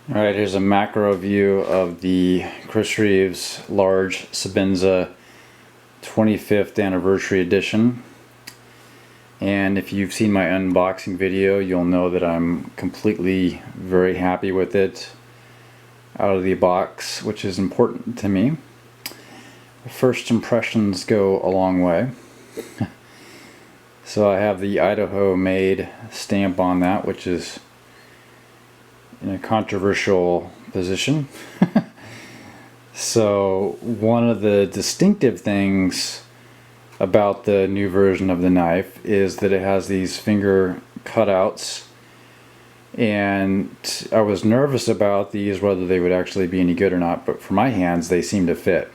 Alright, here's a macro view of the Chris Reeves large Sebenza 25th anniversary edition. And if you've seen my unboxing video, you'll know that I'm completely very happy with it out of the box, which is important to me. First impressions go a long way. So I have the Idaho made stamp on that, which is in a controversial position. So one of the distinctive things about the new version of the knife is that it has these finger cutouts, and I was nervous about these, whether they would actually be any good or not, but for my hands they seem to fit.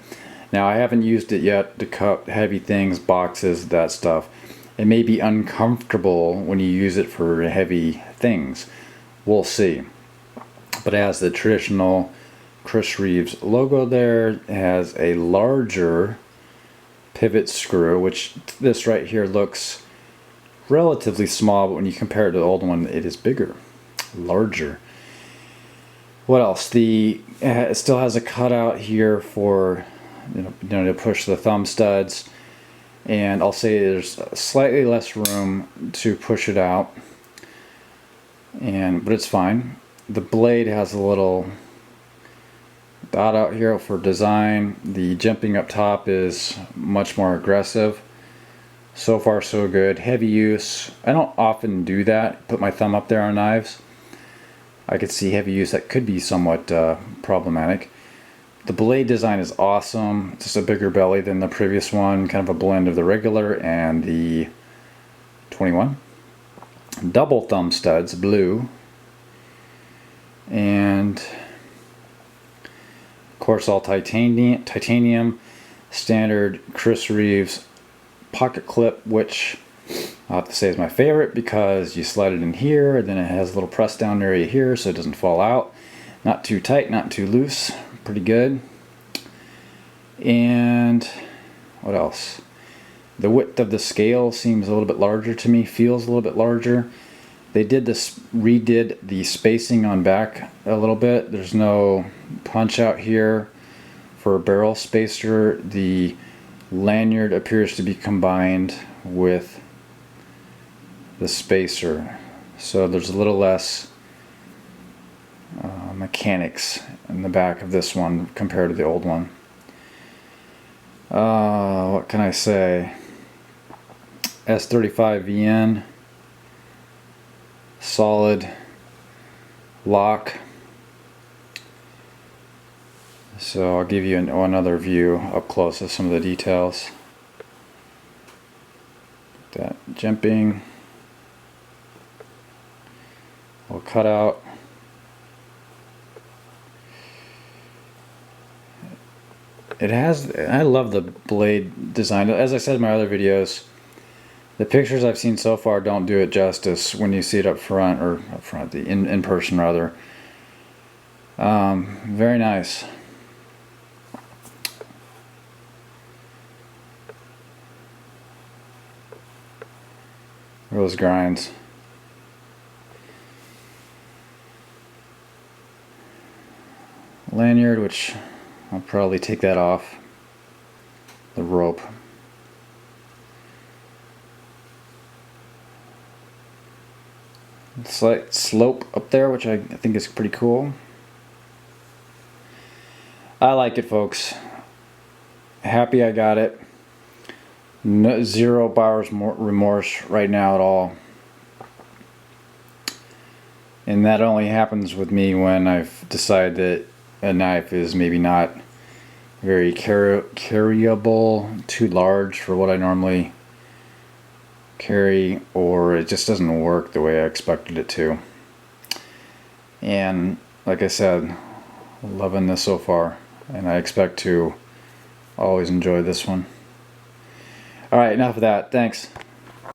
Now I haven't used it yet to cut heavy things, boxes, that stuff. It may be uncomfortable when you use it for heavy things. We'll see. But it has the traditional Chris Reeves logo there. It has a larger pivot screw, which this right here looks relatively small, but when you compare it to the old one, it is bigger, larger. What else? It still has a cutout here for to push the thumb studs, and I'll say there's slightly less room to push it out, but it's fine. The blade has a little dot out here for design. The jimping up top is much more aggressive. So far so good. Heavy use. I don't often do that, put my thumb up there on knives. I could see heavy use that could be somewhat problematic. The blade design is awesome. Just a bigger belly than the previous one, kind of a blend of the regular and the 21. Double thumb studs, blue. And of course all titanium, standard Chris Reeves pocket clip, which I'll have to say is my favorite because you slide it in here, and then it has a little press down area here so it doesn't fall out. Not too tight, not too loose, pretty good. And what else? The width of the scale seems a little bit larger to me, feels a little bit larger. They redid the spacing on back a little bit. There's no punch out here for a barrel spacer. The lanyard appears to be combined with the spacer, so there's a little less mechanics in the back of this one compared to the old one. What can I say? S35 VN. Solid lock. So I'll give you another view up close of some of the details. That jimping, little cutout. I love the blade design. As I said in my other videos, the pictures I've seen so far don't do it justice when you see it in person rather. Very nice. Those grinds. Lanyard, which I'll probably take that off. The rope. Slight slope up there, which I think is pretty cool. I like it, folks. Happy I got it. Zero buyer's remorse right now at all. And that only happens with me when I've decided that a knife is maybe not very carryable, too large for what I normally carry, or it just doesn't work the way I expected it to. And like I said, loving this so far, and I expect to always enjoy this one. Alright, enough of that. Thanks.